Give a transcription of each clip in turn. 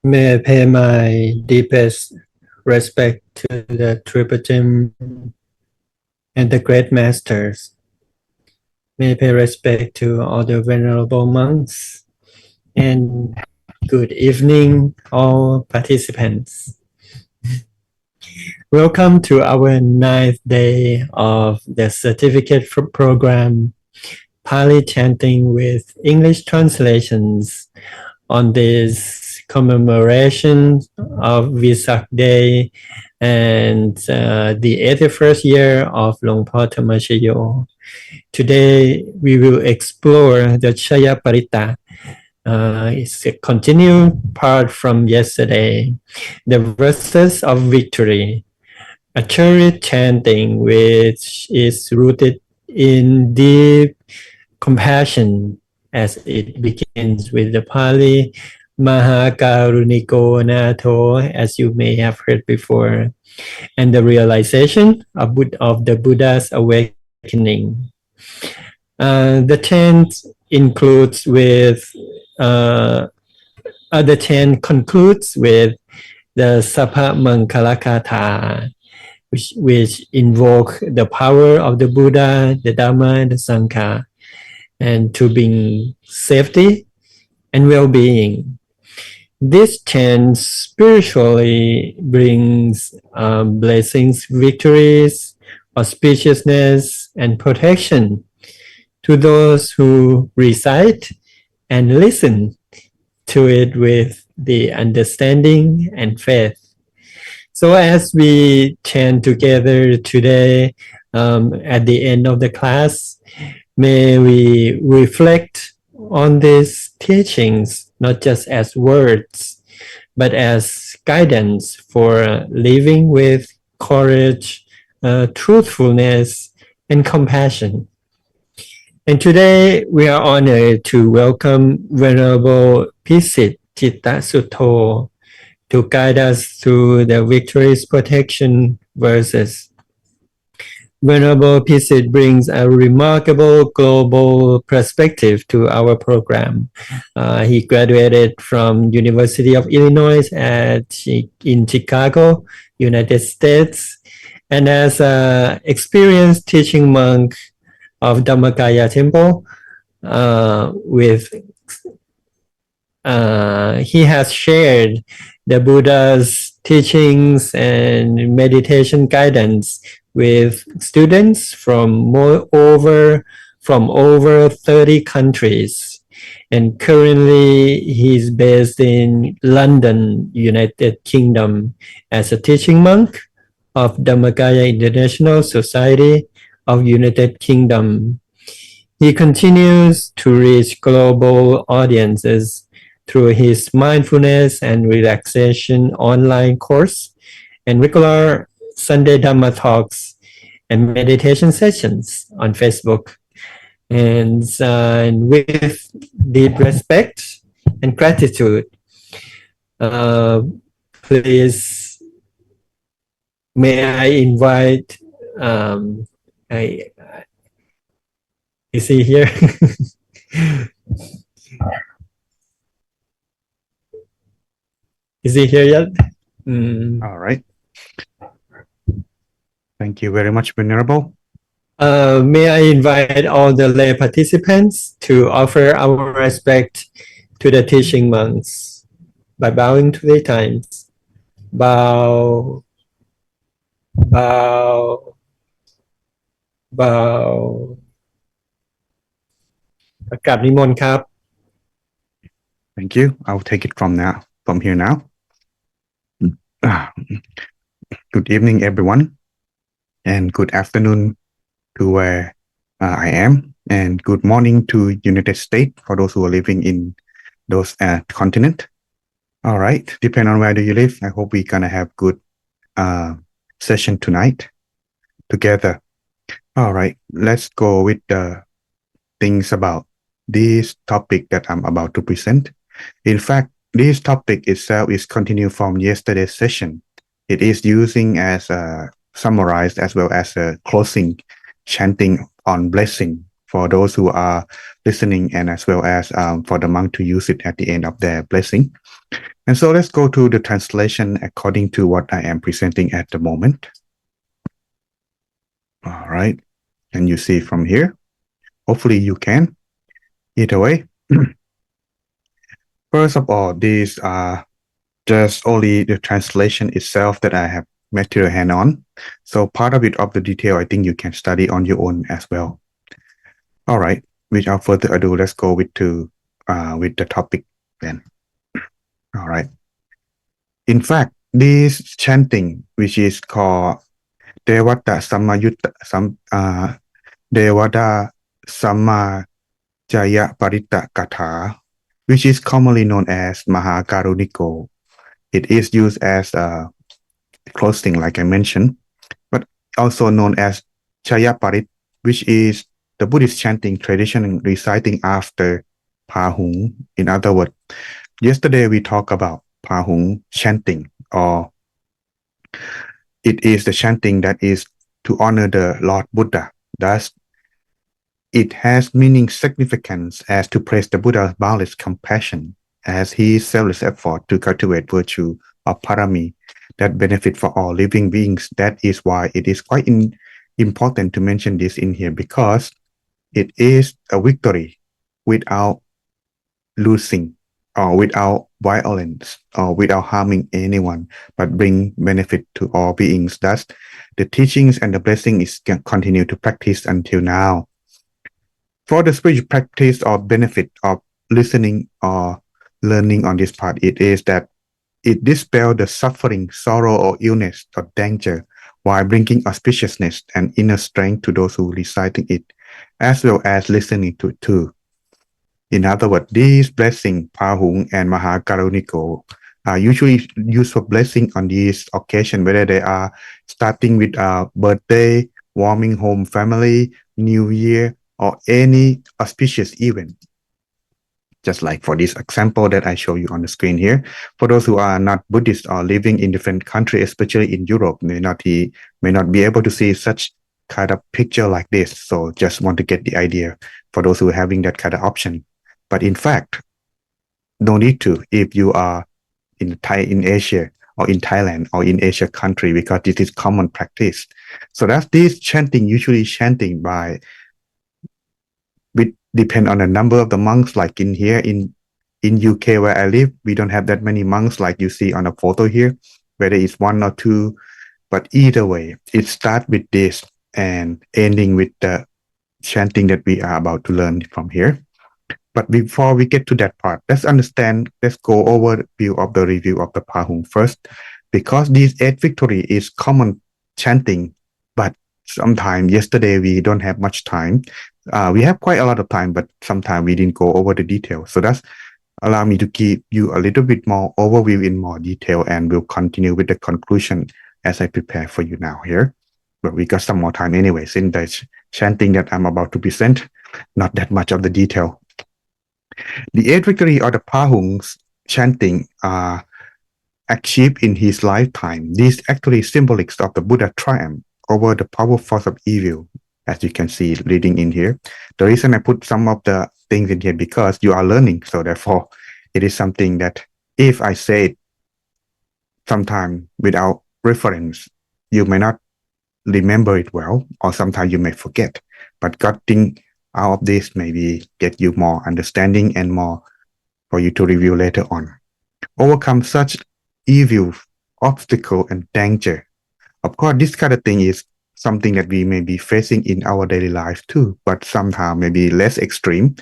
May I pay my deepest respect to the Triple and the great masters. May I pay respect to all the venerable monks, and good evening, all participants. Welcome to our ninth day of the certificate program, Pali Chanting with English translations on this commemoration of Vesak Day and the 81st year of Long Po Tamashayo. Today we will explore the Chayaparitta. It's a continued part from yesterday, the verses of victory, a chariot chanting which is rooted in deep compassion as it begins with the Pali Mahakaruniko Nato, as you may have heard before, and the realization of the Buddha's awakening. The chant includes with the chant concludes with the Sabbamangalam, which invoke the power of the Buddha, the Dhamma, and the Sangha, and to bring safety and well-being. This chant spiritually brings blessings, victories, auspiciousness, and protection to those who recite and listen to it with the understanding and faith. So as we chant together today, at the end of the class, may we reflect on these teachings, not just as words, but as guidance for living with courage, truthfulness, and compassion. And today we are honored to welcome Venerable Pisit Chitta Sutto to guide us through the victory's protection verses. Venerable Pisit brings a remarkable global perspective to our program. He graduated from University of Illinois in Chicago, United States, and as an experienced teaching monk of Dhammakaya Temple, he has shared the Buddha's teachings and meditation guidance with students from over 30 countries. And currently he's based in London, United Kingdom, as a teaching monk of Dhammakaya International Society of United Kingdom. He continues to reach global audiences through his mindfulness and relaxation online course and regular Sunday Dhamma talks and meditation sessions on Facebook. And with deep respect and gratitude, please may I invite is he here? Is he here yet? All right. Thank you very much, Venerable. May I invite all the lay participants to offer our respect to the teaching monks by bowing to their times. Bow, bow, bow. กราบนิมนต์ครับ Thank you. I'll take it from here now. Good evening, everyone, and good afternoon to where I am, and good morning to United States for those who are living in those continent. All right, depending on where do you live, I hope we're gonna have good session tonight together. All right, let's go with the things about this topic that I'm about to present. In fact, this topic itself is continued from yesterday's session. It is using as a summarized as well as a closing chanting on blessing for those who are listening, and as well as for the monk to use it at the end of their blessing. And so let's go to the translation according to what I am presenting at the moment. All right. Can you see from here? Hopefully you can. Either way. First of all, these are just only the translation itself that I have material hand on. So part of it, of the detail, I think you can study on your own as well. All right. Without further ado, let's go with the topic then. All right. In fact, this chanting, which is called Dvadasamamjayaparittagatha, which is commonly known as Mahakaruniko. It is used as a closing, like I mentioned, but also known as Chayaparit, which is the Buddhist chanting tradition reciting after Pahung. In other words, yesterday we talked about Pahung chanting, or it is the chanting that is to honor the Lord Buddha. Thus, it has meaning significance as to praise the Buddha's boundless compassion as his selfless effort to cultivate virtue of parami that benefit for all living beings. That is why it is quite important to mention this in here, because it is a victory without losing, or without violence, or without harming anyone, but bring benefit to all beings. Thus, the teachings and the blessing is continue to practice until now. For the spiritual practice or benefit of listening or learning on this part, it is that it dispels the suffering, sorrow, or illness or danger, while bringing auspiciousness and inner strength to those who reciting it, as well as listening to it too. In other words, these blessings, Pahung and Mahakaruniko, are usually used for blessing on these occasions, whether they are starting with a birthday, warming home family, New Year, or any auspicious event. Just like for this example that I show you on the screen here, for those who are not Buddhist or living in different countries, especially in Europe, may not be able to see such kind of picture like this. So just want to get the idea for those who are having that kind of option. But in fact, no need to if you are in Asia or in Thailand or in Asia country, because this is common practice. So that's this chanting, usually chanting by, depend on the number of the monks. Like in here in UK where I live, we don't have that many monks like you see on the photo here, whether it's one or two. But either way, it starts with this and ending with the chanting that we are about to learn from here. But before we get to that part, let's go over view of the review of the Pahung first, because this 8 victory is common chanting, but sometimes yesterday we don't have much time. We have quite a lot of time, but sometimes we didn't go over the details. So that's allow me to give you a little bit more overview in more detail, and we'll continue with the conclusion as I prepare for you now here. But we got some more time anyways in the chanting that I'm about to present, not that much of the detail. The 8 victory or the Pahung's chanting are achieved in his lifetime. These actually symbolics of the Buddha triumph over the powerful force of evil, as you can see reading in here. The reason I put some of the things in here, because you are learning, so therefore it is something that if I say it sometime without reference, you may not remember it well, or sometimes you may forget. But getting out of this maybe get you more understanding and more for you to review later on. Overcome such evil, obstacle, and danger. Of course, this kind of thing is something that we may be facing in our daily life too, but somehow maybe less extreme.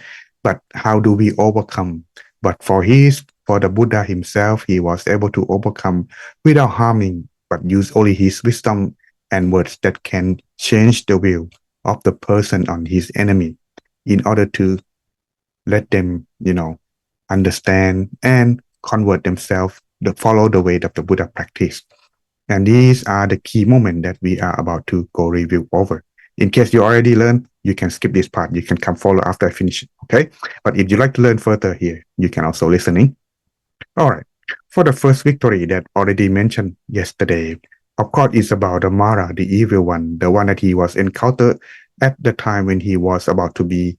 But how do we overcome? But for the Buddha himself, he was able to overcome without harming, but use only his wisdom and words that can change the will of the person on his enemy, in order to let them, understand and convert themselves to follow the way that the Buddha practiced. And these are the key moments that we are about to go review over. In case you already learned, you can skip this part. You can come follow after I finish it, okay? But if you'd like to learn further here, you can also listening. All right. For the first victory that already mentioned yesterday, of course, it's about the Mara, the evil one, the one that he was encountered at the time when he was about to be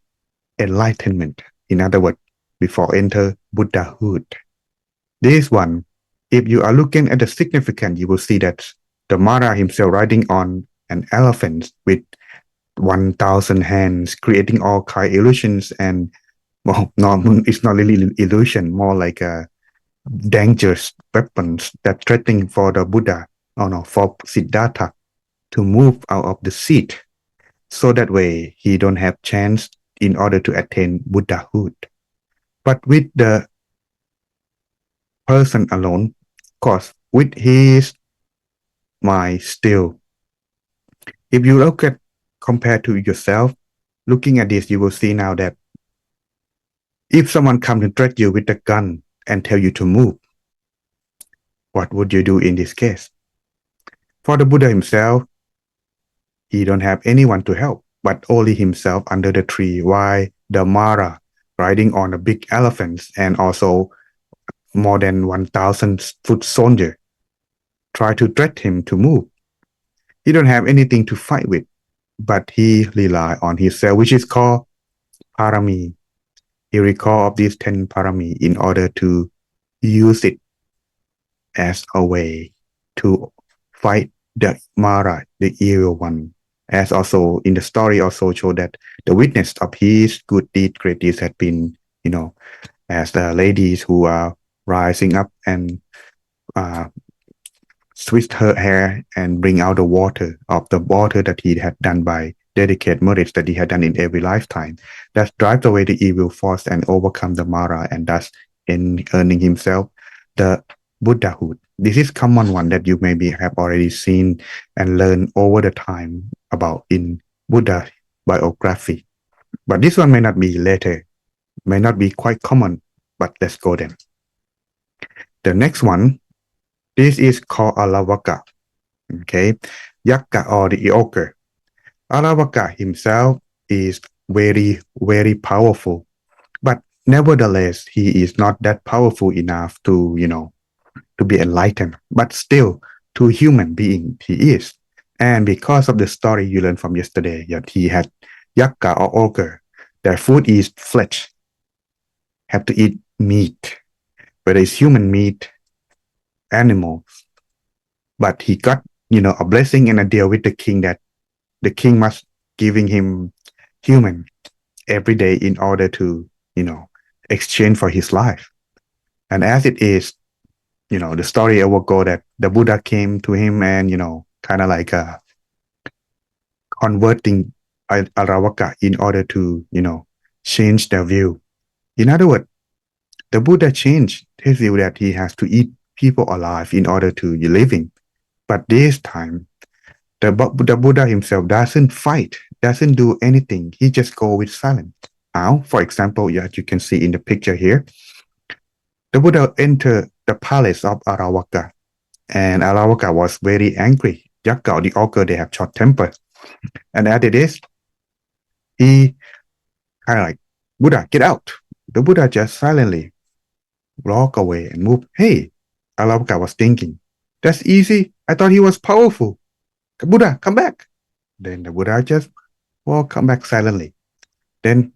enlightenment. In other words, before enter Buddhahood. This one, if you are looking at the significance, you will see that the Mara himself riding on an elephant with 1,000 hands, creating all kind of illusions and, well, no, it's not really illusion, more like a dangerous weapons that threatening for the Buddha, for Siddhartha to move out of the seat. So that way he don't have chance in order to attain Buddhahood. But with the person alone, of course, with his mind still, if you look at compared to yourself, looking at this, you will see now that if someone comes to threat you with a gun and tell you to move, what would you do in this case? For the Buddha himself, he don't have anyone to help, but only himself under the tree, while the Mara riding on a big elephant and also more than 1,000 foot soldier try to threat him to move. He don't have anything to fight with, but he rely on himself, which is called parami. He recall of these 10 parami in order to use it as a way to fight the Mara, the evil one. As also in the story also show that the witness of his good deed, great deeds had been, as the ladies who are rising up and twist her hair and bring out the water that he had done by dedicated merit that he had done in every lifetime. That drives away the evil force and overcome the Mara, and thus in earning himself the Buddhahood. This is common one that you maybe have already seen and learned over the time about in Buddha biography. But this one may not be later, may not be quite common, but let's go then. The next one, this is called Alavaka. Okay, Yakka or the ogre. Alavaka himself is very, very powerful, but nevertheless, he is not that powerful enough to, to be enlightened. But still, to human being, he is. And because of the story you learned from yesterday, that he had Yakka or ogre, their food is flesh, have to eat meat, whether it's human meat, animals. But he got, a blessing and a deal with the king that the king must giving him human every day in order to, exchange for his life. And as it is, the story will go that the Buddha came to him and, kind of like converting Aravaka in order to, change their view. In other words, the Buddha changed his view that he has to eat people alive in order to be living. But this time, the Buddha himself doesn't fight, doesn't do anything. He just go with silence. How? For example, as you can see in the picture here, the Buddha entered the palace of Aravaka, and Aravaka was very angry. Yakka, the ogre, they have short temper. And as it is, he kind of like, Buddha, get out. The Buddha just silently walk away and move. Hey, Aravaka was thinking, that's easy. I thought he was powerful. Buddha, come back. Then the Buddha just come back silently. Then,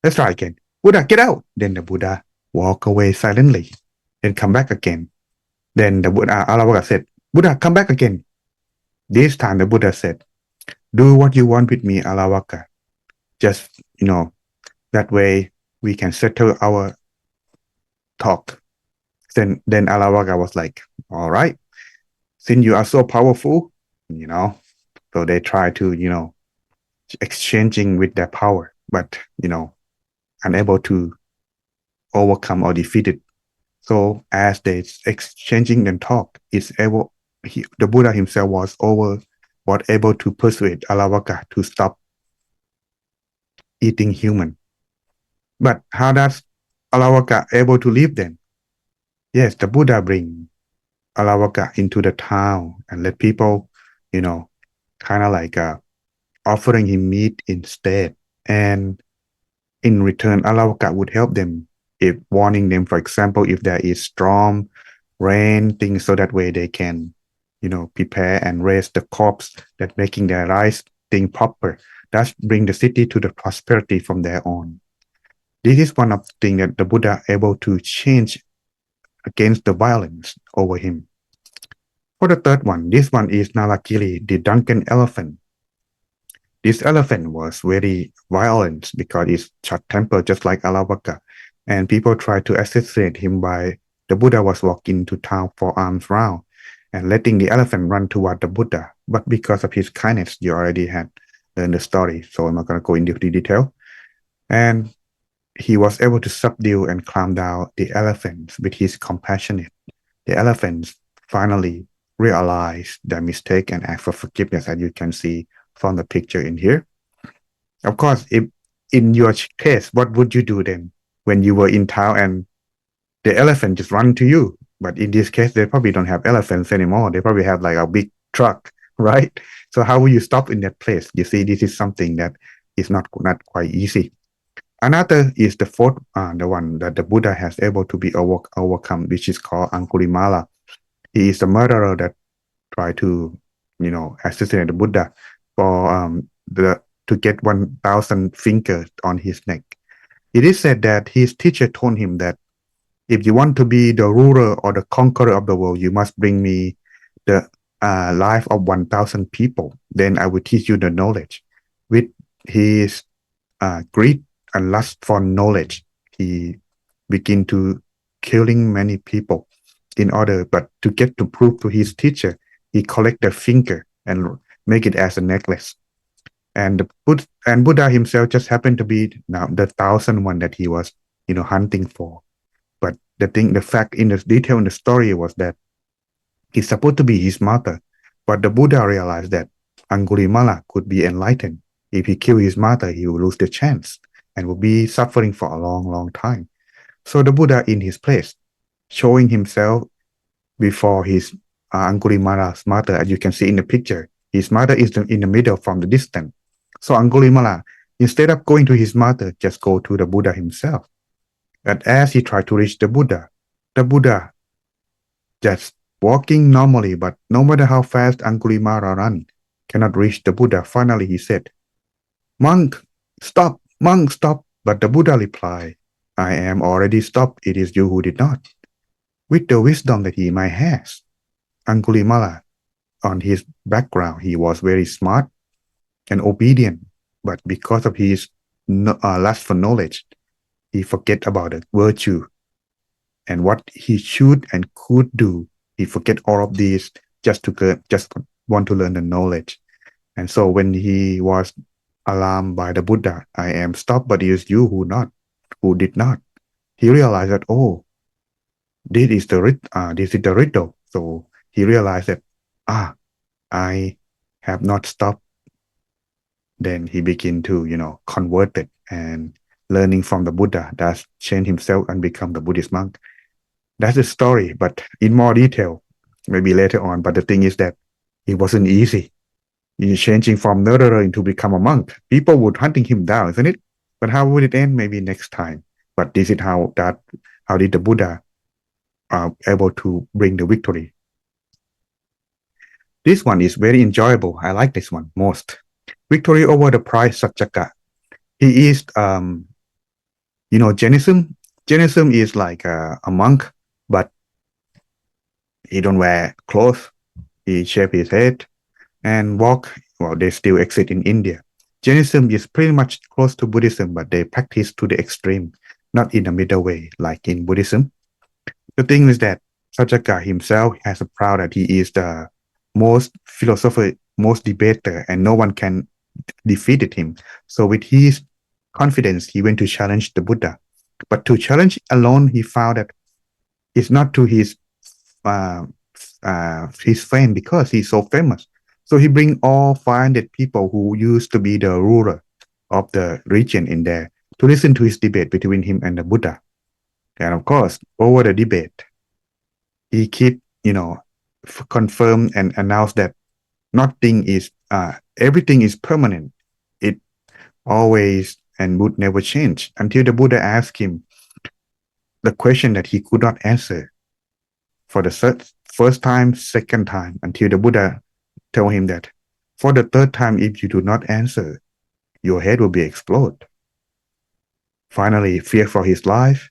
let's try again. Buddha, get out. Then the Buddha walk away silently. Then come back again. Then the Buddha, Aravaka said, Buddha, come back again. This time the Buddha said, do what you want with me, Aravaka. Just, that way we can settle our talk. Then Aravaka was like, all right, since you are so powerful, so they try to, exchanging with their power, but, unable to overcome or defeat it. So as they exchanging and talk, the Buddha himself was able to persuade Aravaka to stop eating human. But how does Aravaka able to live then? Yes, the Buddha bring Aravaka into the town and let people, kind of like offering him meat instead. And in return, Aravaka would help them, if warning them, for example, if there is storm, rain, things, so that way they can, prepare and raise the crops that making their rice thing proper. thus bring the city to the prosperity from there on. This is one of the things that the Buddha able to change against the violence over him. For the third one, this one is Nalakili, the drunken elephant. This elephant was very violent because it's short-tempered, just like Alavaka, and people tried to assassinate him by the Buddha was walking to town for arms round and letting the elephant run toward the Buddha. But because of his kindness, you already had learned the story, so I'm not going to go into the detail. And he was able to subdue and calm down the elephants with his compassionate. The elephants finally realized their mistake and ask for forgiveness, as you can see from the picture in here. Of course, if in your case, what would you do then when you were in town and the elephant just run to you? But in this case, they probably don't have elephants anymore. They probably have like a big truck, right? So how will you stop in that place? You see, this is something that is not quite easy. Another is the fourth, the one that the Buddha has able to be overcome, which is called Angulimala. He is the murderer that tried to, assassinate the Buddha for to get 1,000 fingers on his neck. It is said that his teacher told him that if you want to be the ruler or the conqueror of the world, you must bring me the life of 1,000 people. Then I will teach you the knowledge. With his greed and lust for knowledge, he began to killing many people but to get to prove to his teacher, he collect the finger and make it as a necklace. And Buddha himself just happened to be now the 1,000th one that he was, hunting for. But the fact in the detail in the story was that he's supposed to be his mother, but the Buddha realized that Angulimala could be enlightened. If he killed his mother, he will lose the chance and will be suffering for a long, long time. So the Buddha in his place, showing himself before his Angulimala's mother, as you can see in the picture, his mother is in the middle from the distance. So Angulimala, instead of going to his mother, just go to the Buddha himself. But as he tried to reach the Buddha just walking normally, but no matter how fast Angulimala ran, cannot reach the Buddha. Finally, he said, monk, stop. But the Buddha replied, I am already stopped. It is you who did not. With the wisdom that he might has, Angulimala, on his background, he was very smart and obedient, but because of his lust for knowledge, he forget about the virtue and what he should and could do. He forget all of these just want to learn the knowledge. And so when he was alarmed by the Buddha, I am stopped, but it is you who did not. He realized that, this is the riddle. So he realized that, I have not stopped. Then he began to, convert it and learning from the Buddha, thus change himself and become the Buddhist monk. That's the story, but in more detail, maybe later on. But the thing is that it wasn't easy. He's changing from murderer into become a monk. People would hunting him down, isn't it? But how would it end? Maybe next time. But this is how did the Buddha able to bring the victory. This one is very enjoyable. I like this one most. Victory over the pride Saccaka. He is, Jainism. Jainism is like a monk, but he don't wear clothes. He shave his head and walk. Well, they still exist in India. Jainism is pretty much close to Buddhism, but they practice to the extreme, not in the middle way like in Buddhism. The thing is that Saccaka himself has a proud that he is the most philosopher, most debater, and no one can defeat him. So with his confidence, he went to challenge the Buddha. But to challenge alone, he found that it's not to his fame because he's so famous. So he bring all 500 people who used to be the ruler of the region in there to listen to his debate between him and the Buddha. And of course, over the debate, he keep, confirm and announce that everything is permanent. It always and would never change until the Buddha asked him the question that he could not answer for the first time, second time, until the Buddha told him that for the third time, if you do not answer, your head will be explode. Finally, fear for his life,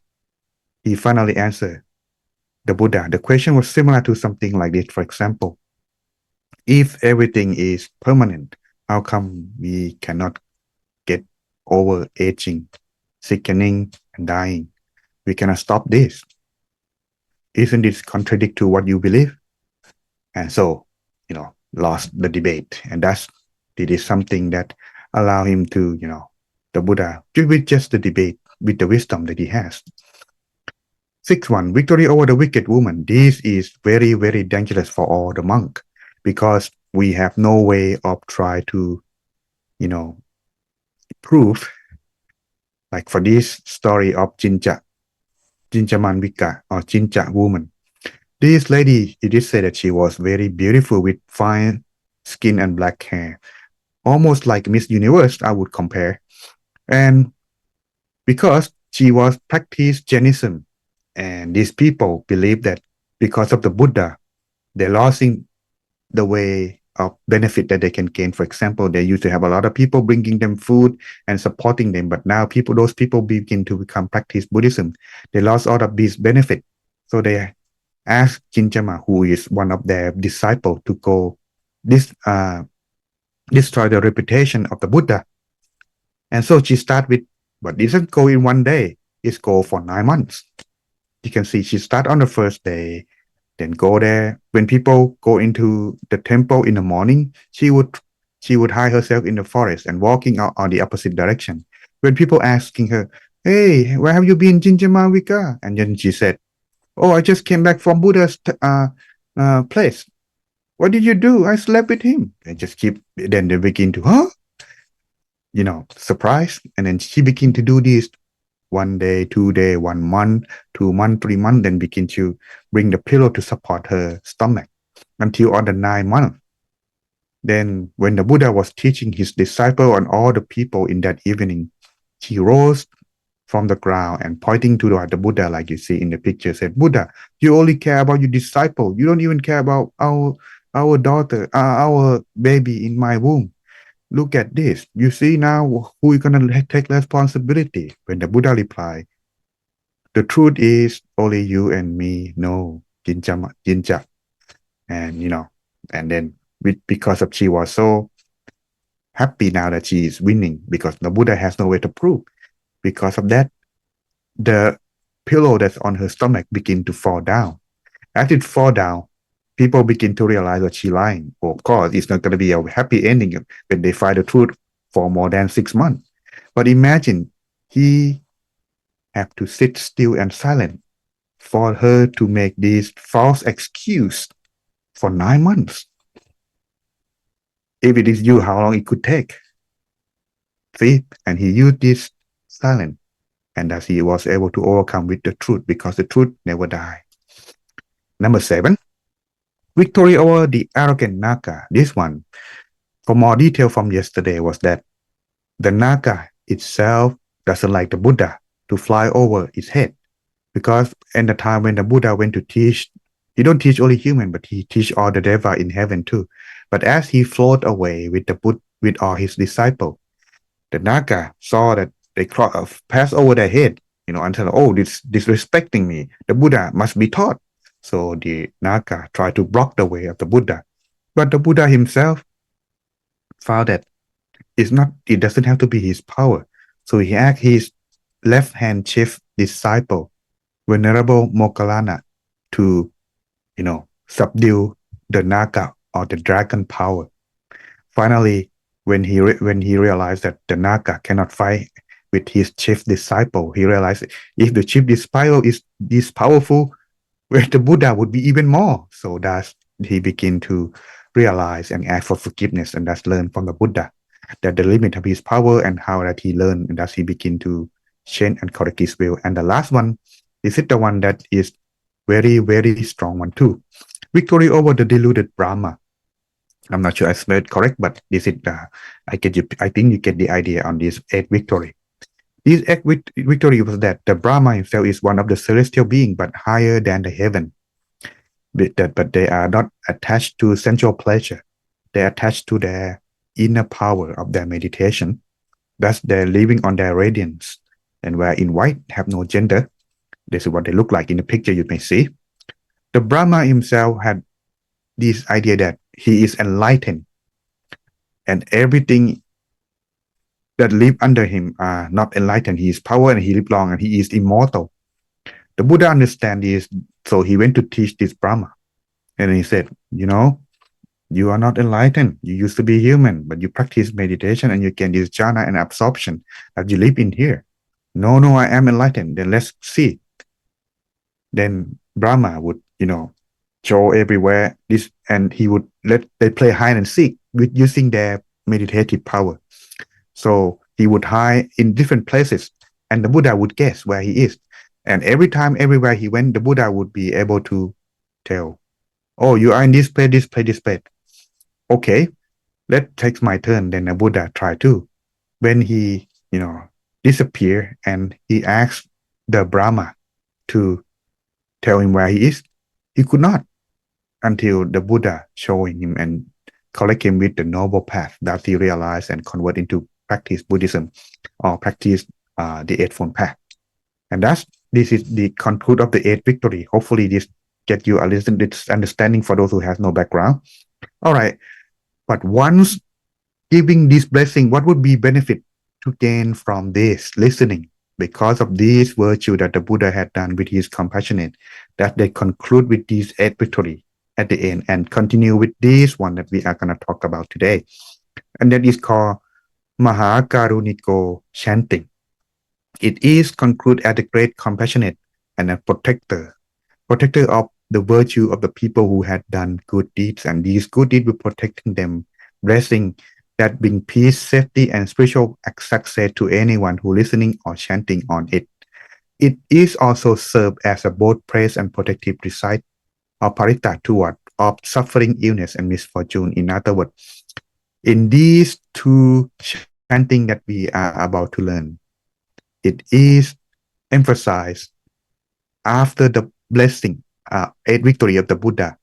he finally answered the Buddha. The question was similar to something like this. For example, if everything is permanent, how come we cannot get over aging, sickening, and dying? We cannot stop this. Isn't this contradict to what you believe? And so, lost the debate. And it is something that allow him to, the Buddha, with just the debate, with the wisdom that he has. 6.1, victory over the wicked woman. This is very, very dangerous for all the monk because we have no way of try to, prove, like for this story of Jinja Manvika or Jinja woman. This lady, it is said that she was very beautiful with fine skin and black hair, almost like Miss Universe, I would compare. And because she was practiced Jainism, and these people believe that because of the Buddha, they're losing the way of benefit that they can gain. For example, they used to have a lot of people bringing them food and supporting them, but now those people begin to practice Buddhism. They lost all of these benefits. So they asked Jinjama, who is one of their disciples, to go destroy the reputation of the Buddha. And so she started with, but it doesn't go in one day. It's go for 9 months. You can see she start on the first day, then go there. When people go into the temple in the morning, she would hide herself in the forest and walking out on the opposite direction. When people asking her, "Hey, where have you been, Jinjama Vika?" And then she said, "Oh, I just came back from Buddha's place." "What did you do?" "I slept with him." And then they begin to, surprise. And then she begin to do this 1 day, 2 day, 1 month, 2 months, 3 months, then begin to bring the pillow to support her stomach until on the 9th month. Then when the Buddha was teaching his disciple and all the people in that evening, she rose from the ground and pointing to the Buddha, like you see in the picture, said, "Buddha, you only care about your disciple. You don't even care about our daughter, our baby in my womb. Look at this. You see now who is going to take responsibility?" When the Buddha replied, "The truth is only you and me know, Jinja." And, and then because of she was so happy now that she is winning because the Buddha has no way to prove. Because of that, the pillow that's on her stomach begin to fall down. As it fall down, people begin to realize that she's lying. Well, of course, it's not going to be a happy ending when they find the truth for more than 6 months. But imagine he have to sit still and silent for her to make this false excuse for 9 months. If it is you, how long it could take? See, and he used this silence, and thus he was able to overcome with the truth because the truth never dies. Number 7. Victory over the arrogant Naga. This one, for more detail from yesterday, was that the Naga itself doesn't like the Buddha to fly over its head. Because in the time when the Buddha went to teach, he don't teach only human, but he teach all the Deva in heaven too. But as he floated away with the Buddha, with all his disciples, the Naga saw that they pass over their head, and said, "Oh, this disrespecting me. The Buddha must be taught." So the Naga tried to block the way of the Buddha. But the Buddha himself found that it doesn't have to be his power. So he asked his left-hand chief disciple, Venerable Moggallana, to, subdue the Naga or the dragon power. Finally, when he realized that the Naga cannot fight with his chief disciple, he realized if the chief disciple is this powerful, where the Buddha would be even more. So thus he began to realize and ask for forgiveness, and thus learn from the Buddha that the limit of his power and how that he learned, and thus he began to change and correct his will. And the last one, this is the one that is very, very strong one too. Victory over the deluded Brahma. I'm not sure I spelled it correct, but this is I think you get the idea on this 8th victory. This 8th victory was that the Brahma himself is one of the celestial beings, but higher than the heaven. But they are not attached to sensual pleasure. They are attached to their inner power of their meditation. Thus, they're living on their radiance. And where in white have no gender, this is what they look like in the picture you may see. The Brahma himself had this idea that he is enlightened and everything that live under him are not enlightened. He is power and he live long and he is immortal. The Buddha understand this, so he went to teach this Brahma. And he said, you are not enlightened. You used to be human, but you practice meditation and you can use jhana and absorption as you live in here. No, I am enlightened. Then let's see. Then Brahma would, show everywhere this, and he would let they play hide and seek with using their meditative power. So he would hide in different places, and the Buddha would guess where he is. And every time, everywhere he went, the Buddha would be able to tell, oh, you are in this place, this place, this place. Okay, let's take my turn. Then the Buddha tried to. When he, disappeared and he asked the Brahma to tell him where he is, he could not until the Buddha showing him and collect him with the noble path that he realized and convert into practice Buddhism or practice the Eightfold Path. And this is the conclude of the eighth victory. Hopefully this get you a little bit understanding for those who has no background. All right. But once giving this blessing, what would be benefit to gain from this listening? Because of this virtue that the Buddha had done with his compassionate, that they conclude with this eighth victory at the end and continue with this one that we are going to talk about today. And that is called Mahakaruniko Chanting. It is concluded as a great compassionate and a protector of the virtue of the people who had done good deeds, and these good deeds were protecting them, blessing that bring peace, safety, and spiritual success to anyone who listening or chanting on it. It is also served as a both praise and protective recite or parita toward of suffering, illness, and misfortune. In other words, in these two chanting that we are about to learn, it is emphasized after the blessing, eighth victory of the Buddha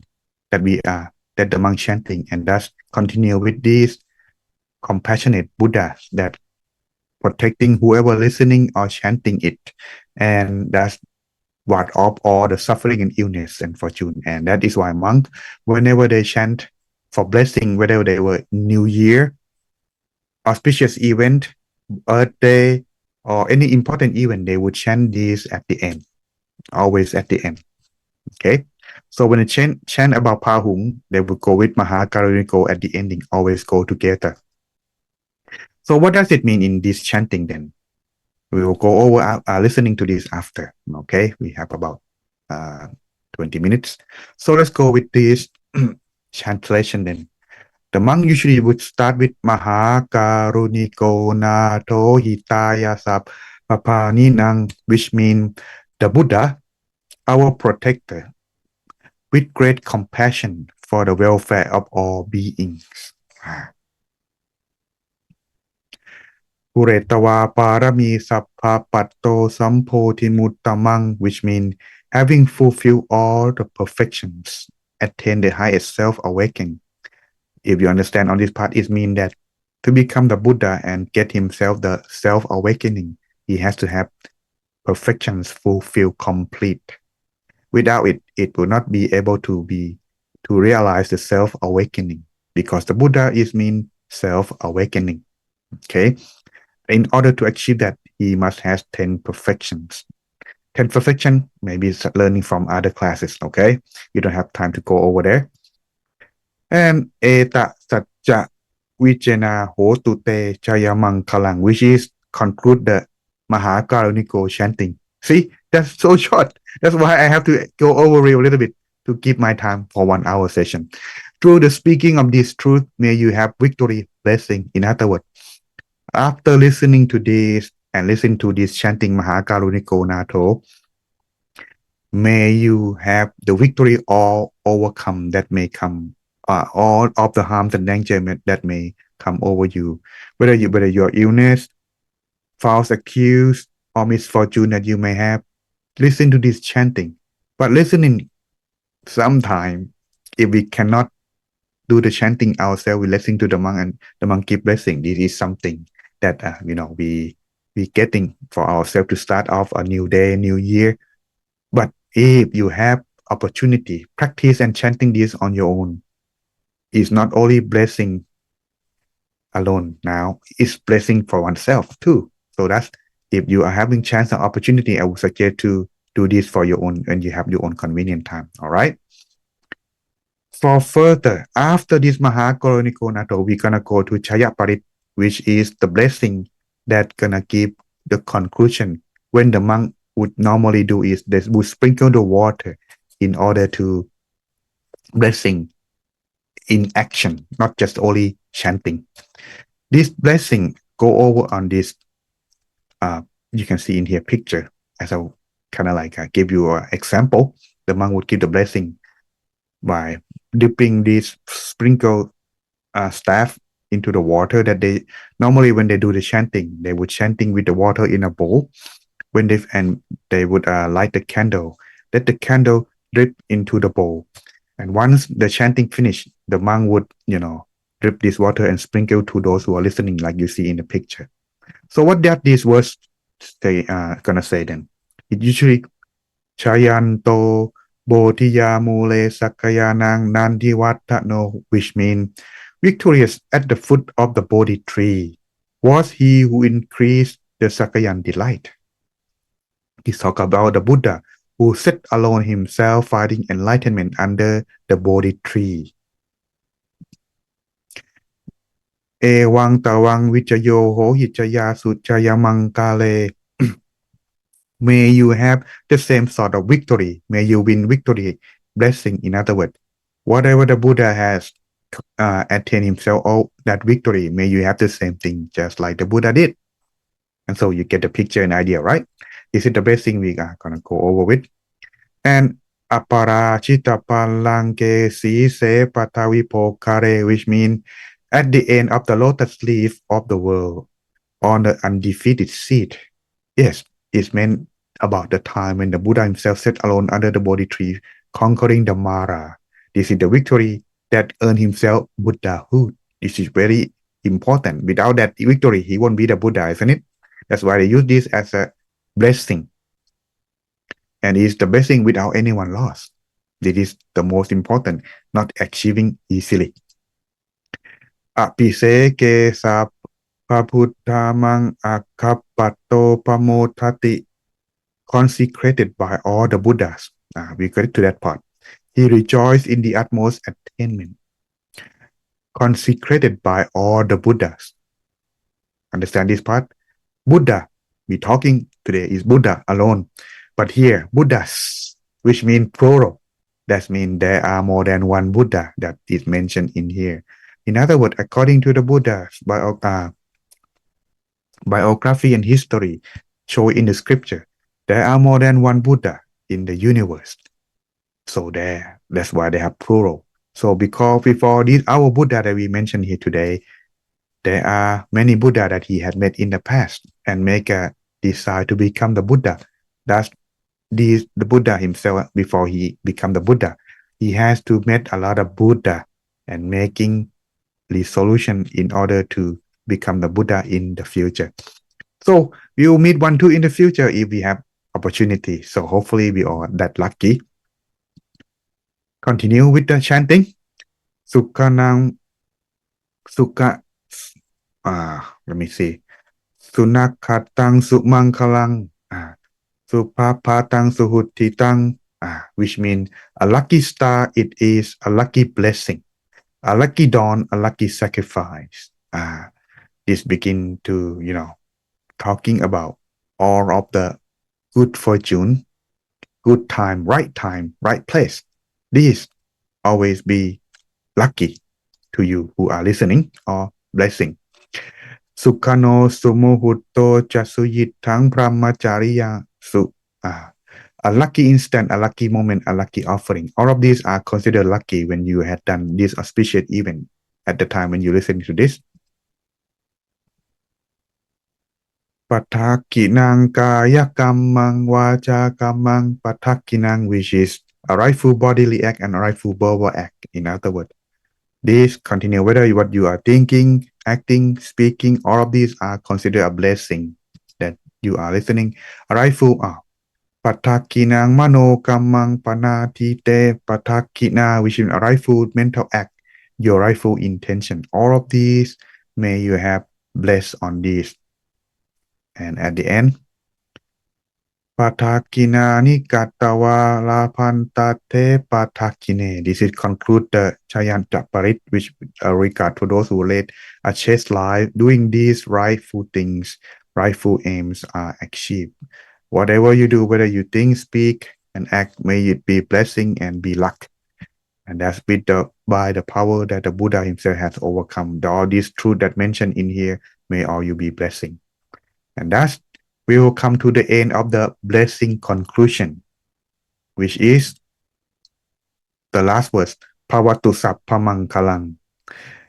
that the monk chanting, and thus continue with this compassionate Buddha that protecting whoever listening or chanting it, and that's ward off all the suffering and illness and fortune. And that is why monks, whenever they chant for blessing, whether they were New Year, auspicious event, birthday, or any important event, they would chant this at the end, always at the end. Okay, so when they chant about Pahung, they would go with Mahakaruniko at the ending, always go together. So what does it mean in this chanting then? We will go over listening to this after. Okay, we have about 20 minutes. So let's go with this translation then. The monk usually would start with Mahakaruniko Nato Hitaya Sap Papaninang, which means the Buddha, our protector, with great compassion for the welfare of all beings. Puretawa Parami Sappa Patto Sampotimuttamang, which means having fulfilled all the perfections, attain the highest self-awakening. If you understand on this part, it means that to become the Buddha and get himself the self-awakening, he has to have perfections fulfilled complete. Without it, it will not be able to realize the self-awakening, because the Buddha is mean self-awakening. Okay. In order to achieve that, he must have 10 perfections. 10 perfection, maybe it's learning from other classes, okay? You don't have time to go over there. And Eta Satcha Vijana Hotute Chayamangalam, which is conclude the Mahakaruniko chanting. See, that's so short. That's why I have to go over it a little bit to keep my time for 1 hour session. Through the speaking of this truth, may you have victory, blessing. In other words, after listening to this and listening to this chanting Mahakaruniko Nato, may you have the victory all overcome that may come, all of the harms and danger that may come over you, whether your illness, false accused, or misfortune that you may have. Listen to this chanting. But listening, sometime, if we cannot do the chanting ourselves, we listen to the monk and the monk keep blessing. This is something that we getting for ourselves to start off a new day, new year. But if you have opportunity, practice and chanting this on your own is not only blessing alone now, it's blessing for oneself too. So that's, if you are having chance and opportunity, I would suggest to do this for your own when you have your own convenient time. All right. For further, after this Mahakoronikonato, we're gonna go to Chayaparit, which is the blessing that gonna give the conclusion. When the monk would normally do is they would sprinkle the water in order to blessing in action, not just only chanting. This blessing go over on this. You can see in here picture as I kind of like give you an example. The monk would give the blessing by dipping this sprinkle staff into the water that they normally when they do the chanting, they would chanting with the water in a bowl. When they would light the candle, let the candle drip into the bowl, and once the chanting finished, the monk would drip this water and sprinkle to those who are listening, like you see in the picture. So what that these words say gonna say then? It usually Chayanto Bodhiya Mule Sakayanang Nandivatano, which means victorious at the foot of the Bodhi tree was he who increased the Sakayan delight. He talk about the Buddha who sat alone himself finding enlightenment under the Bodhi tree. Ewang tawang vichayo ho hichaya suchaya mangkale. May you have the same sort of victory. May you win victory, blessing. In other words, whatever the Buddha has attained himself, all that victory, may you have the same thing, just like the Buddha did. And so you get the picture and idea, right? This is the blessing we are going to go over with. And aparachita palanke si se patavipo kare, which means at the end of the lotus leaf of the world, on the undefeated seat. Yes, it's meant about the time when the Buddha himself sat alone under the Bodhi tree, conquering the Mara. This is the victory that earned himself Buddhahood. This is very important. Without that victory, he won't be the Buddha, isn't it? That's why they use this as a blessing. And it's the blessing without anyone lost. This is the most important, not achieving easily. Apise ke sa Paputtamang Akapato Pamotati, consecrated by all the Buddhas. We get to that part. He rejoiced in the utmost attainment. Consecrated by all the Buddhas. Understand this part? Buddha, we're talking today is Buddha alone. But here, Buddhas, which means plural. That means there are more than one Buddha that is mentioned in here. In other words, according to the Buddha's biography and history show in the scripture, there are more than one Buddha in the universe. So that's why they have plural. So because before this, our Buddha that we mentioned here today, there are many Buddha that he had met in the past and make a desire to become the Buddha. That's the Buddha himself, before he become the Buddha, he has to meet a lot of Buddha and making resolution in order to become the Buddha in the future. So we will meet one too in the future if we have opportunity. So hopefully we are that lucky. Continue with the chanting. Sukhanang Sukha. Let me see. Sunakhatang Sumangkalang. Supapatang Suhutitang. Which means a lucky star. It is a lucky blessing. A lucky dawn, a lucky sacrifice. This begin to, talking about all of the good fortune, good time, right place. These always be lucky to you who are listening, or blessing. Sukhano sumuhuto jasuyitang brahmacharya su. A lucky instant, a lucky moment, a lucky offering. All of these are considered lucky when you had done this auspicious event at the time when you listen to this. Pathakinang kaya kamang vaca kamang pathakinang, which is a rightful bodily act and a rightful verbal act. In other words, this continue whether what you are thinking, acting, speaking, all of these are considered a blessing that you are listening. Rightful Patakinang mano kamang panatite patakina, which is a rightful mental act, your rightful intention. All of these may you have blessed on this. And at the end, patakina ni katawa lapantate patakine. This is conclude the Chayantaparit, which regard to those who lead a chaste life, doing these rightful things, rightful aims are achieved. Whatever you do, whether you think, speak, and act, may it be blessing and be luck. And that's by the power that the Buddha himself has overcome. All these truths that mentioned in here, may all you be blessing. And thus, we will come to the end of the blessing conclusion, which is the last verse, Bhavatu Sabbamangalam.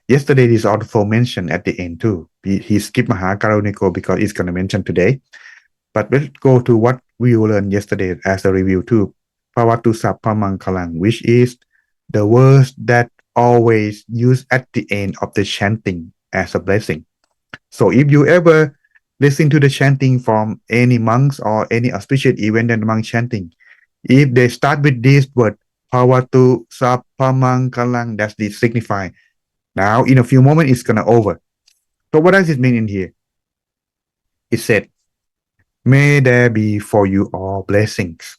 Yesterday, this also mentioned at the end too. He skipped Mahakaruniko because it's going to mention today. But let's go to what we learned yesterday as a review too. Bhavatu Sabbamangalam, which is the words that always used at the end of the chanting as a blessing. So if you ever listen to the chanting from any monks or any auspicious event and monk chanting, if they start with this word, Bhavatu Sabbamangalam, that's the signify. Now, in a few moments, it's gonna over. So what does it mean in here? It said, may there be for you all blessings.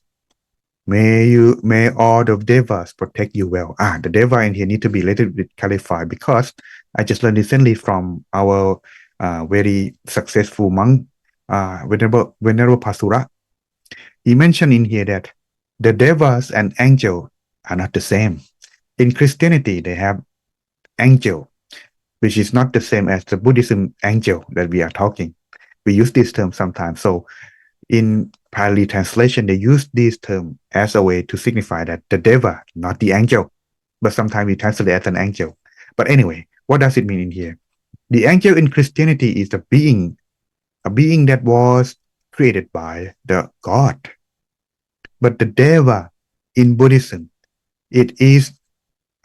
May all the devas protect you well. The deva in here need to be a little bit clarified because I just learned recently from our very successful monk, Venerable Pasura. He mentioned in here that the devas and angel are not the same. In Christianity, they have angel, which is not the same as the Buddhism angel that we are talking. We use this term sometimes. So in Pali translation, they use this term as a way to signify that the deva, not the angel, but sometimes we translate it as an angel. But anyway, what does it mean in here? The angel in Christianity is a being that was created by the God. But the deva in Buddhism, it is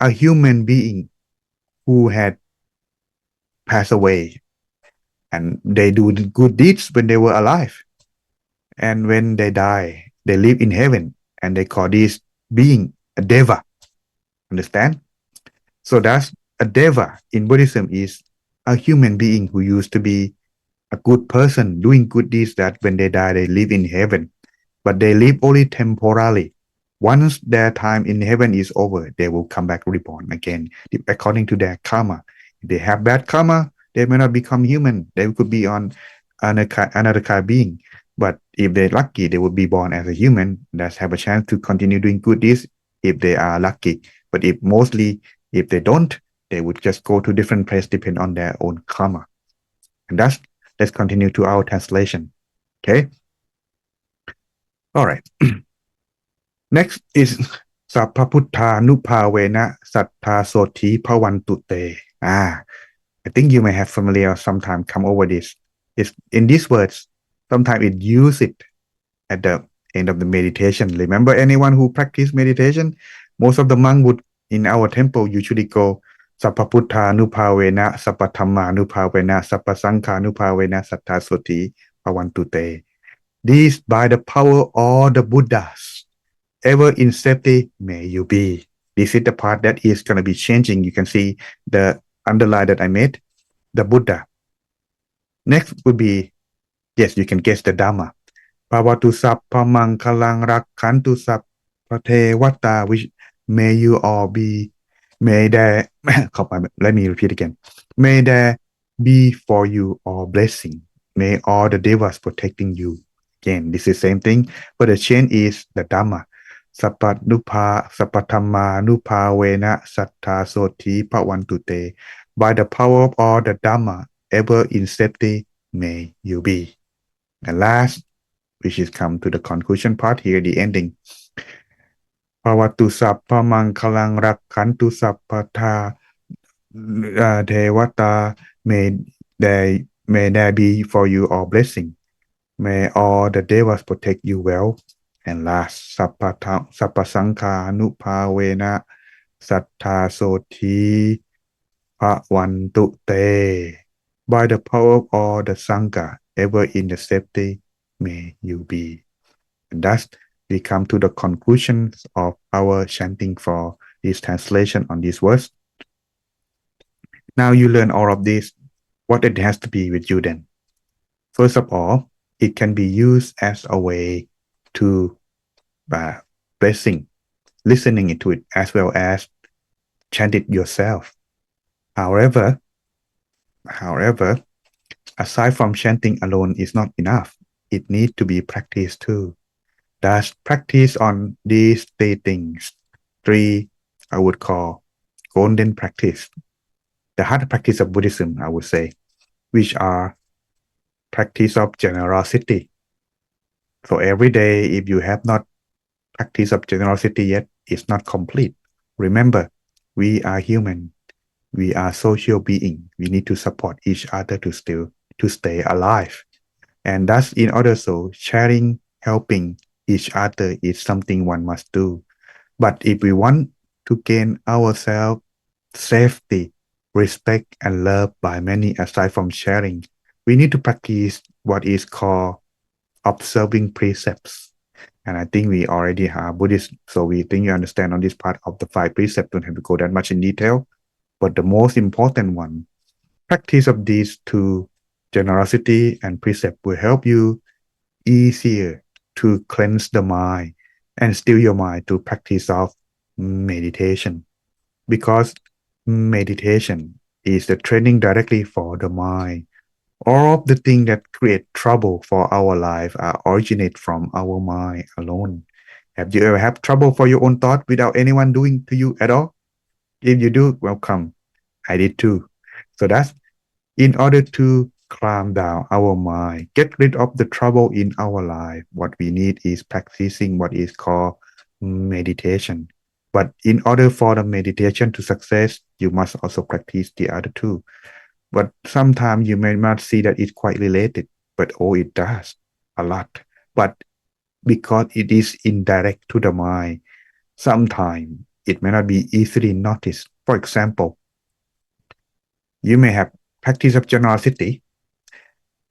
a human being who had passed away, and they do good deeds when they were alive. And when they die, they live in heaven, and they call this being a deva. Understand? So that's a deva in Buddhism is a human being who used to be a good person doing good deeds that when they die, they live in heaven. But they live only temporarily. Once their time in heaven is over, they will come back reborn again, according to their karma. If they have bad karma, they may not become human. They could be on another kind of being. But if they're lucky, they will be born as a human. That have a chance to continue doing good deeds if they are lucky. But if they don't, they would just go to different place depending on their own karma. And let's continue to our translation. Okay. All right. Next is Sappaputta Nupavena Sattha Soti Pavantu Te. I think you may have familiar sometime come over this. It's in these words, sometimes it use it at the end of the meditation. Remember anyone who practice meditation? Most of the monks would in our temple usually go Sappaputta Nupavena Sappathamma Nupavena Sappasankha Nupavena Sattha Soti Pavantu Te. These by the power of the Buddhas, ever in safety may you be. This is the part that is going to be changing. You can see the underline that I made, the Buddha. Next would be, yes, you can guess the Dhamma. Bhavatu Sabbamangalam Rakhantu Sappatevata, which may you all be, may there, let me repeat again. May there be for you all blessing. May all the devas protecting you. Again, this is the same thing, but the change is the Dhamma. Sappathamma Nupavena Sattha Soti Pavantu Te. By the power of all the Dhamma, ever in safety may you be. And last, which is come to the conclusion part here, the ending. Bhavatu Sabbamangalam Rakhantu Sappatha Devata. May there be for you all blessing. May all the devas protect you well. And last, Sappasankha Nupavena Sattha Soti Pavantu Te. by the power of all the Sangha, ever in the safety may you be. And thus, we come to the conclusions of our chanting for this translation on this verse. Now you learn all of this, what it has to be with you then. First of all, it can be used as a way to blessing, listening into it, as well as chant it yourself. However, aside from chanting alone is not enough. It needs to be practiced too. Thus, practice on these three things, three I would call golden practice, the hard practice of Buddhism, I would say, which are practice of generosity. So every day, if you have not practice of generosity yet, it's not complete. Remember, we are human. We are social beings. We need to support each other to stay alive. And thus, in order so, sharing, helping each other is something one must do. But if we want to gain ourselves safety, respect, and love by many aside from sharing, we need to practice what is called observing precepts. And I think we already are Buddhist, so we think you understand on this part of the 5 precepts. Don't have to go that much in detail. But the most important one, practice of these two, generosity and precept, will help you easier to cleanse the mind and still your mind to practice of meditation. Because meditation is the training directly for the mind. All of the things that create trouble for our life are originate from our mind alone. Have you ever had trouble for your own thought without anyone doing to you at all? If you do, welcome. I did too. So that's in order to calm down our mind, get rid of the trouble in our life. What we need is practicing what is called meditation. But in order for the meditation to success, you must also practice the other two. But sometimes you may not see that it's quite related, but it does a lot. But because it is indirect to the mind, sometimes it may not be easily noticed. For example, you may have practice of generosity.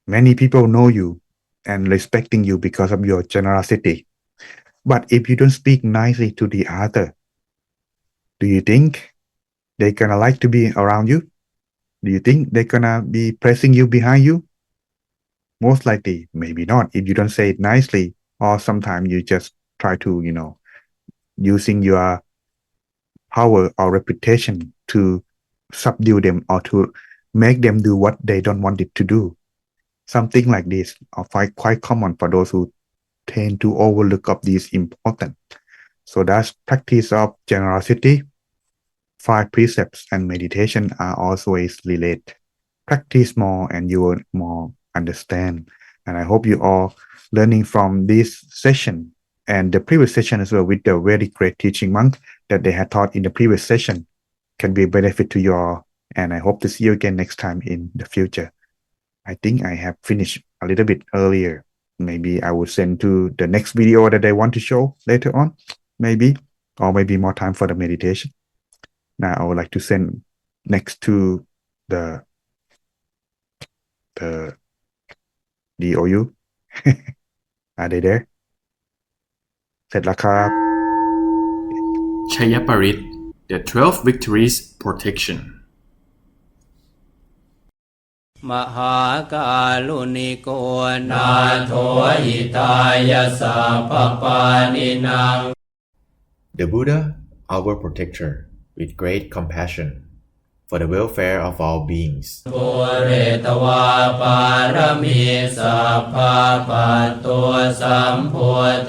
Many people know you and respecting you because of your generosity. But if you don't speak nicely to the other, do you think they're gonna like to be around you? Do you think they're gonna be pressing you behind you? Most likely, maybe not. If you don't say it nicely, or sometimes you just try to, using your power or reputation to subdue them or to make them do what they don't want it to do. Something like this are quite common for those who tend to overlook of these important. So that's practice of generosity. 5 precepts and meditation are always related. Practice more and you will more understand. And I hope you all learning from this session and the previous session as well with the very great teaching monk that they had taught in the previous session can be a benefit to you all. And I hope to see you again next time in the future. I think I have finished a little bit earlier. Maybe I will send to the next video that I want to show later on, maybe, or maybe more time for the meditation. Now I would like to send next to the DOU. Are they there? เสร็จแล้วครับ Chayaparit, the 12 Victories Protection. มหากาลุณิโกนาโถหิตายะสัพพปานินัง The Buddha, our protector, with great compassion, for the welfare of all beings, ปุเรตวาปารมีสัพพะปัตตุสัมโพ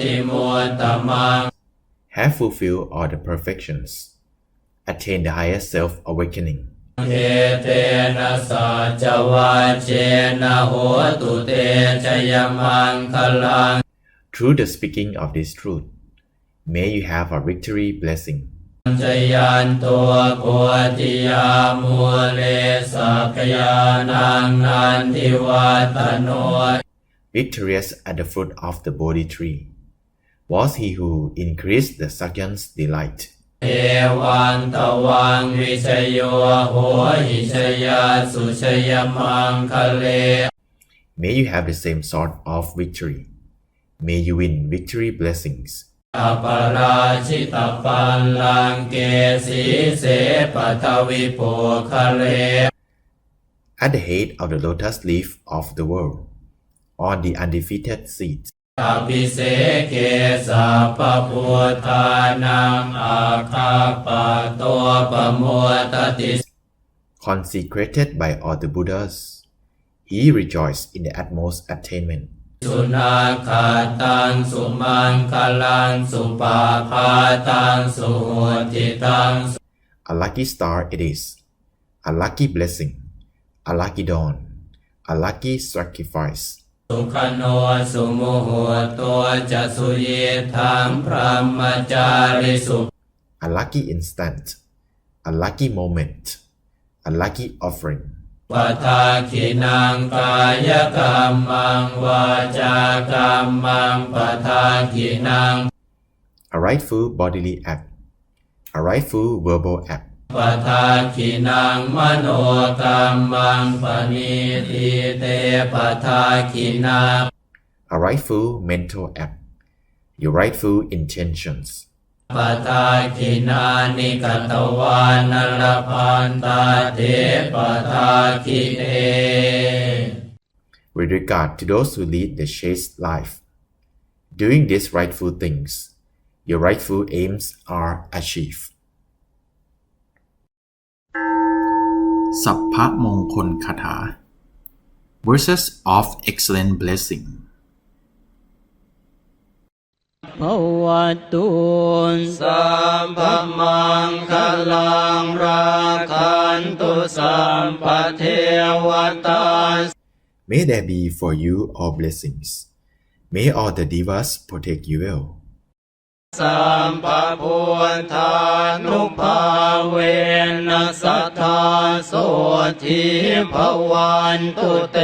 ธิมุตตมัง have fulfilled all the perfections, attain the highest self-awakening. เทเตนะสัจวาเจนะโหตุเตชยมังคลัง Through the speaking of this truth, may you have a victory blessing. ชยันตัวโพธิยามูเลสักยานังนันทิวัตโน Victorious at the fruit of the Bodhi tree, was he who increased the Sakyan's delight. เอวังตวังวิชโยโหหิชยาสุชยมังคะเล May you have the same sort of victory. May you win victory blessings. อปราชิตปัลลังเกสีเสปัทวิโภคะเล At the head of the lotus leaf of the world, on the undefeated seat, อภิเสเกสัพพพุทธานังอาคาปะโตปโมทติ consecrated by all the Buddhas, he rejoiced in the utmost attainment. สุนาคาตังสุมังคลังสุปาพาตังสุโหติตัง A lucky star it is, a lucky blessing, a lucky dawn, a lucky sacrifice, สุขโนสุโมโหตัวจะสุเยทังพระมจาริสุ a lucky instant, a lucky moment, a lucky offering, ปัทาขินังกายกรรมังวาจากรรมังปัทาขินัง a rightful bodily act, a rightful verbal act, ปัทาขินังมโนกรรมังปณิทิเตปัทาขินัง a rightful mental act, your rightful intentions, ปัทาขินานิกตวานัลพันตาเทปัทาขิเน with regard to those who lead the chaste life. Doing these rightful things, your rightful aims are achieved. สัพพมงคลคาถา Verses of excellent blessing. ภวตุสัมภมังคลังราคันตุสัมปเทวตา May there be for you all blessings. May all the devas protect you well. สัมปพุทธานุภาเวนัสสัทธาโสทิภวันตุเต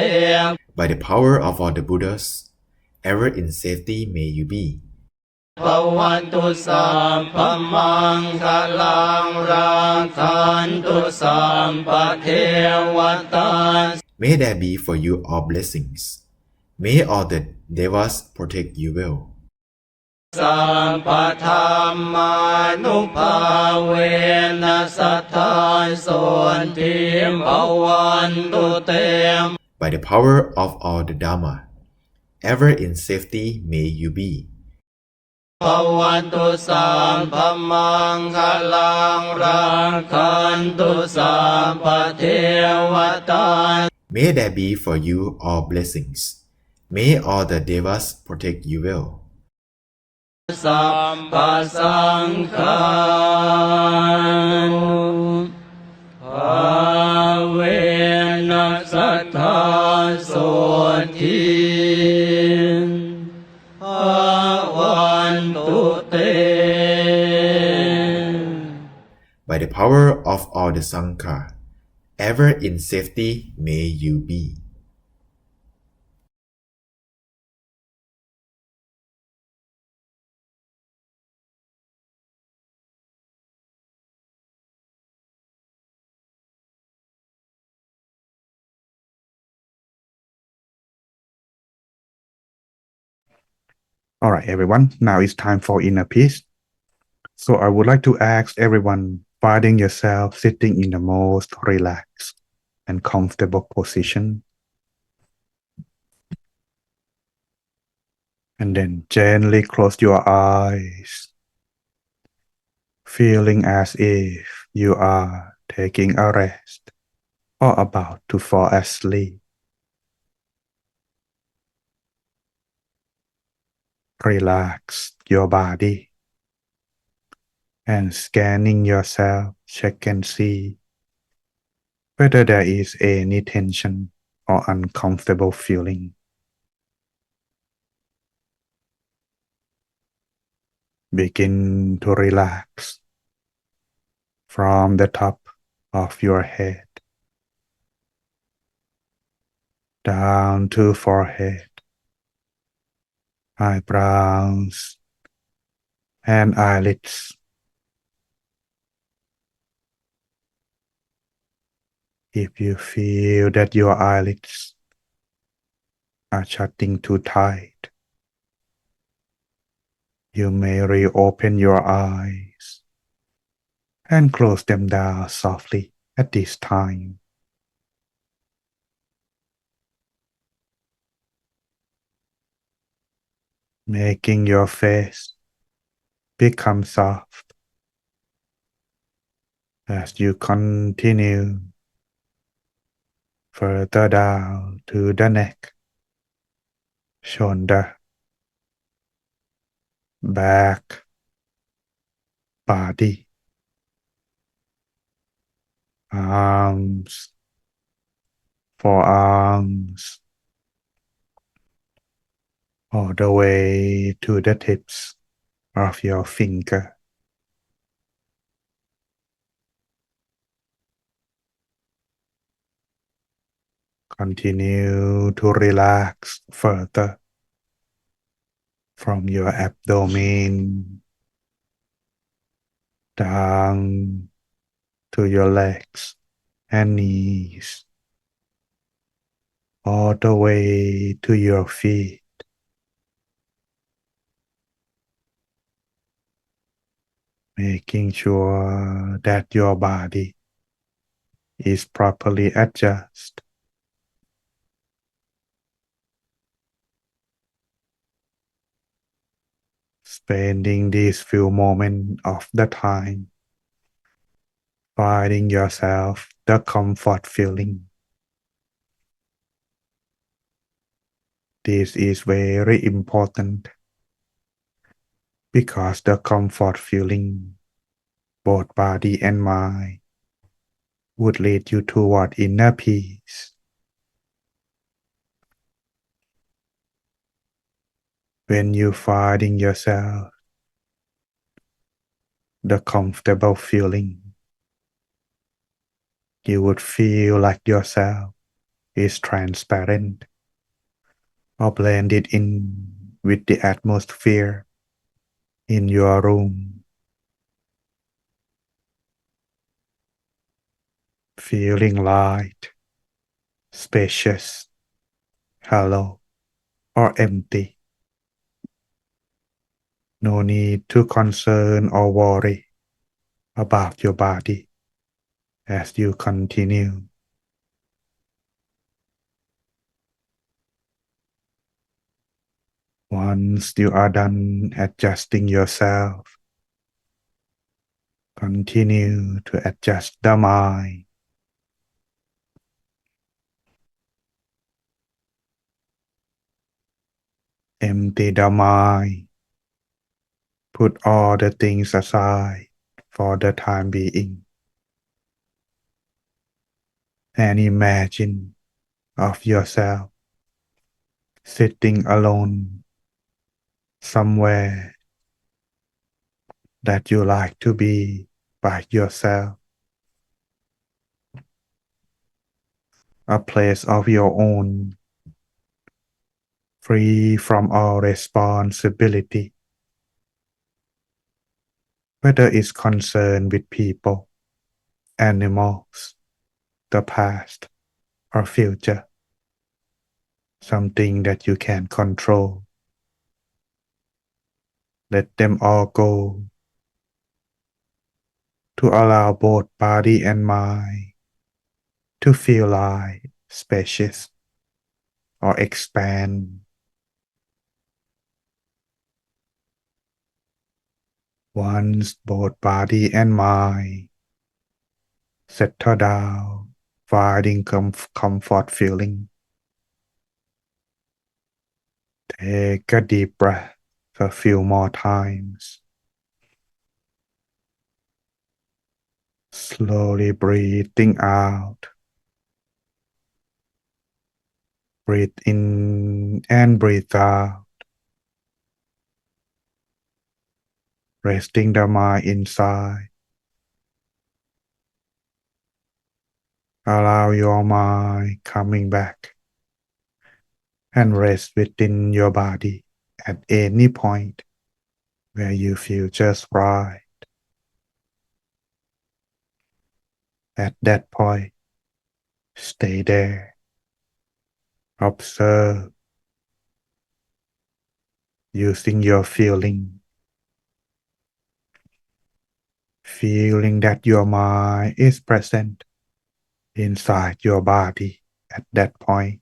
By the power of all the Buddhas, ever in safety may you be. ภวันตุสัมภมังคลังราคันตุสัมปเทวตา May there be for you all blessings. May all the devas protect you well. สัมปธรรมานุภาเวนัสสัทธาโสทิภวันตุเต By the power of all the Dhamma, ever in safety may you be. ภวันตุสัมภมังคลังราคันตุสัมปเทวตา May there be for you all blessings. May all the devas protect you well. สัมปสังฆานุภาเวนัสสัทธาโสทิภวันตุเต By the power of all the Sangha, ever in safety may you be. All right, everyone. Now it's time for inner peace. So I would like to ask everyone, finding yourself sitting in the most relaxed and comfortable position. And then gently close your eyes, feeling as if you are taking a rest or about to fall asleep. Relax your body and scanning yourself, check and see whether there is any tension or uncomfortable feeling. Begin to relax from the top of your head down to forehead, eyebrows, and eyelids, If you feel that your eyelids are shutting too tight, you may reopen your eyes and close them down softly at this time. Making your face become soft as you continue further down to the neck, shoulder, back, body, arms, forearms, all the way to the tips of your finger. Continue to relax further from your abdomen down to your legs and knees, all the way to your feet. Making sure that your body is properly adjusted. Spending these few moments of the time finding yourself the comfort feeling. This is very important because the comfort feeling, both body and mind, would lead you toward inner peace. When you finding yourself the comfortable feeling, you would feel like yourself is transparent or blended in with the atmosphere in your room. Feeling light, spacious, hollow, or empty. No need to concern or worry about your body as you continue. Once you are done adjusting yourself, continue to adjust the mind. Empty the mind. Put all the things aside for the time being. And imagine of yourself sitting alone somewhere that you like to be by yourself. A place of your own, free from all responsibility, whether it's concerned with people, animals, the past, or future, something that you can control. Let them all go to allow both body and mind to feel like spacious or expand. Once both body and mind settle down, finding comfort feeling, take a deep breath a few more times. Slowly breathing out. Breathe in and breathe out. Resting the mind inside. Allow your mind coming back and rest within your body at any point where you feel just right. At that point, Stay there. Observe using your feeling that your mind is present inside your body at that point.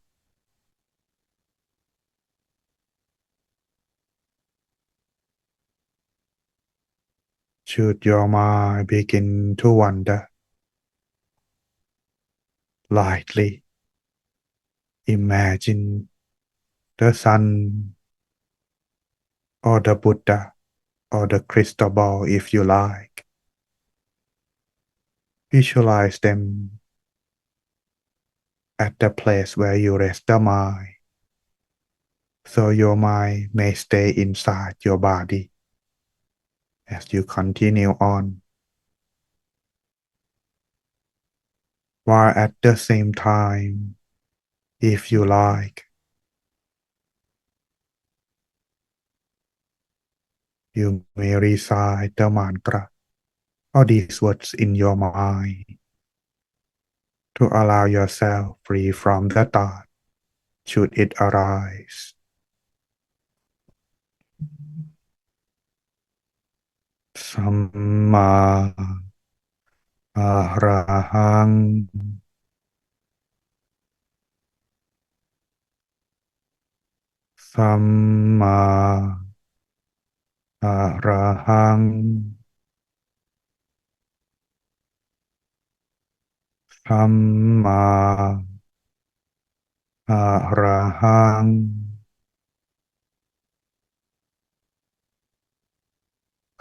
Should your mind begin to wander, lightly imagine the sun or the Buddha or the crystal ball if you like. Visualize them at the place where you rest the mind, so your mind may stay inside your body as you continue on, while at the same time, if you like, you may recite the mantra or these words in your mind to allow yourself free from the thought should it arise. Samma Arahang Samma Arahang Samma Arahang.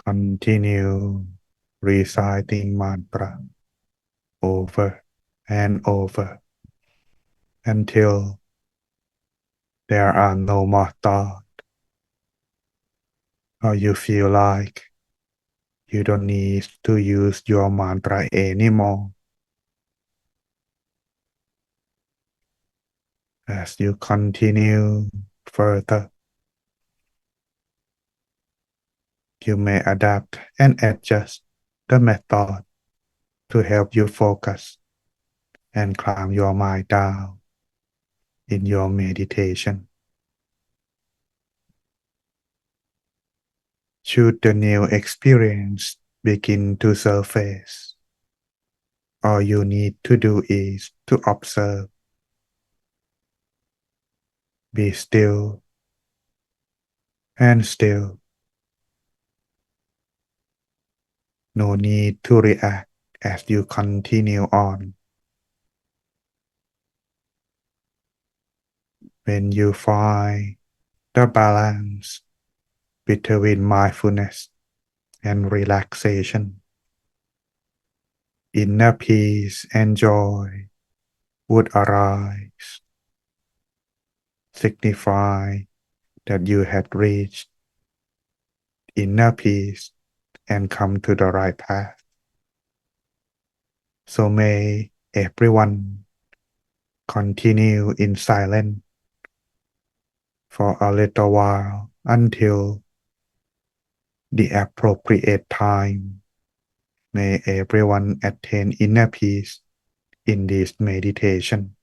Continue reciting mantra over and over until there are no more thoughts, or you feel like you don't need to use your mantra anymore. As you continue further, you may adapt and adjust the method to help you focus and calm your mind down in your meditation. Should the new experience begin to surface, all you need to do is to observe. Be still and still. No need to react as you continue on. When you find the balance between mindfulness and relaxation, inner peace and joy would arise, signify that you had reached inner peace and come to the right path. So may everyone continue in silence for a little while until the appropriate time. May everyone attain inner peace in this meditation.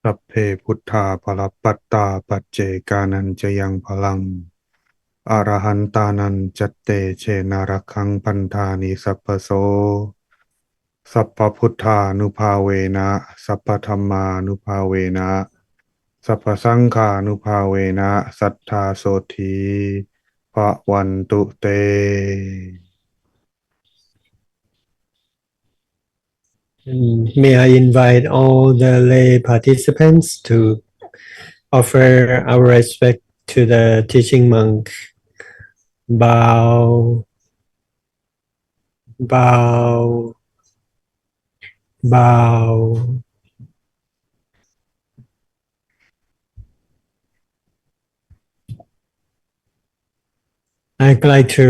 สัพเพพุทธาภลปัตตาปัจเจกานันจะยังพลังอรหันตานันจัตเตเชนารักขังพันธานิสัพพโสสัพพพุทธานุภาเวนะสัพพธัมมานุภาเวนะสัพพสังฆานุภาเวนะสัทธาโสธีภวันตุเต May I invite all the lay participants to offer our respect to the teaching monk. Bow, bow, bow. I'd like to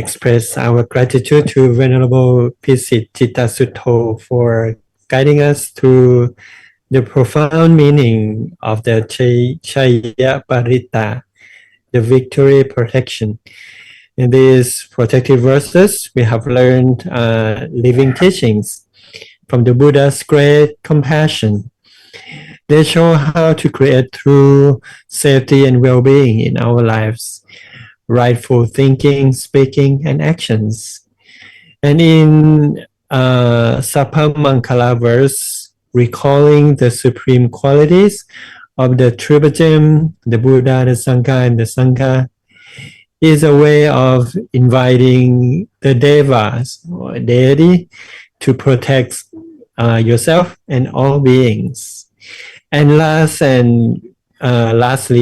express our gratitude to Venerable Pisit Chittasutto for guiding us through the profound meaning of the Chayaparitta, the victory protection. In these protective verses, we have learned living teachings from the Buddha's great compassion. They show how to create true safety and well-being in our lives, rightful thinking, speaking, and actions. And in Sabbamangalam verse, recalling the supreme qualities of the Tribhutim, the Buddha, the Sangha, and the Sangha, is a way of inviting the devas or deity to protect yourself and all beings. And lastly,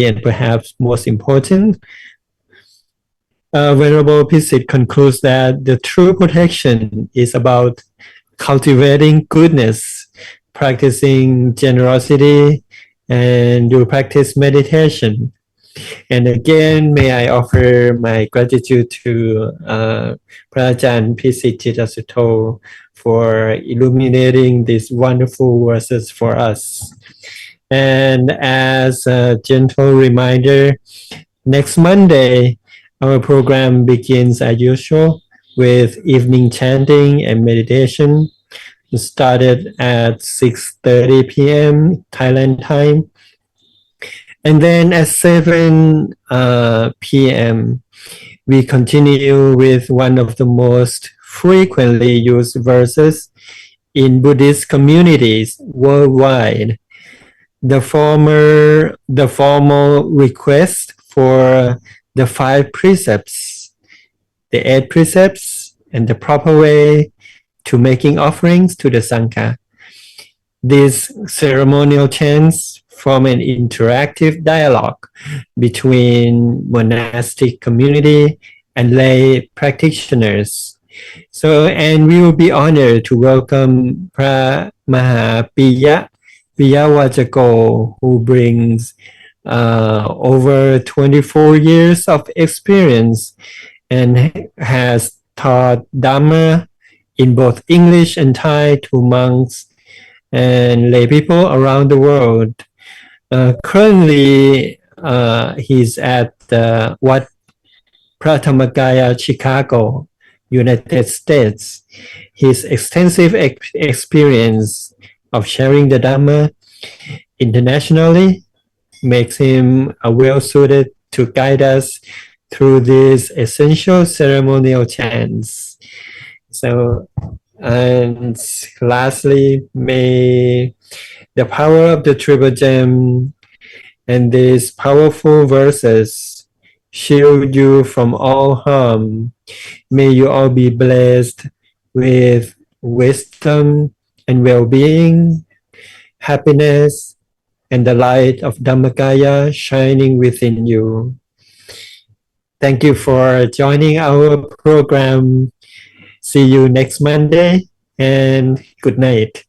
and perhaps most important, Venerable Pisit concludes that the true protection is about cultivating goodness, practicing generosity, and you practice meditation. And again, may I offer my gratitude to Prajan Pisit Chittasutto for illuminating these wonderful verses for us. And as a gentle reminder, next Monday, our program begins as usual with evening chanting and meditation. It started at 6:30 p.m. Thailand time. And then at 7 p.m., we continue with one of the most frequently used verses in Buddhist communities worldwide. The formal request for the 5 precepts, the 8 precepts, and the proper way to making offerings to the Sangha. These ceremonial chants form an interactive dialogue between monastic community and lay practitioners. And we will be honored to welcome Pra Mahapiya Vijayawajako, who brings over 24 years of experience and has taught Dhamma in both English and Thai to monks and lay people around the world. Currently, he's at Wat Prathamagaya, Chicago, United States. His extensive experience of sharing the Dhamma internationally makes him well-suited to guide us through these essential ceremonial chants. And lastly, may the power of the Tribhutim and these powerful verses shield you from all harm. May you all be blessed with wisdom and well-being, happiness, and the light of Dhammakaya shining within you. Thank you for joining our program. See you next Monday, and good night.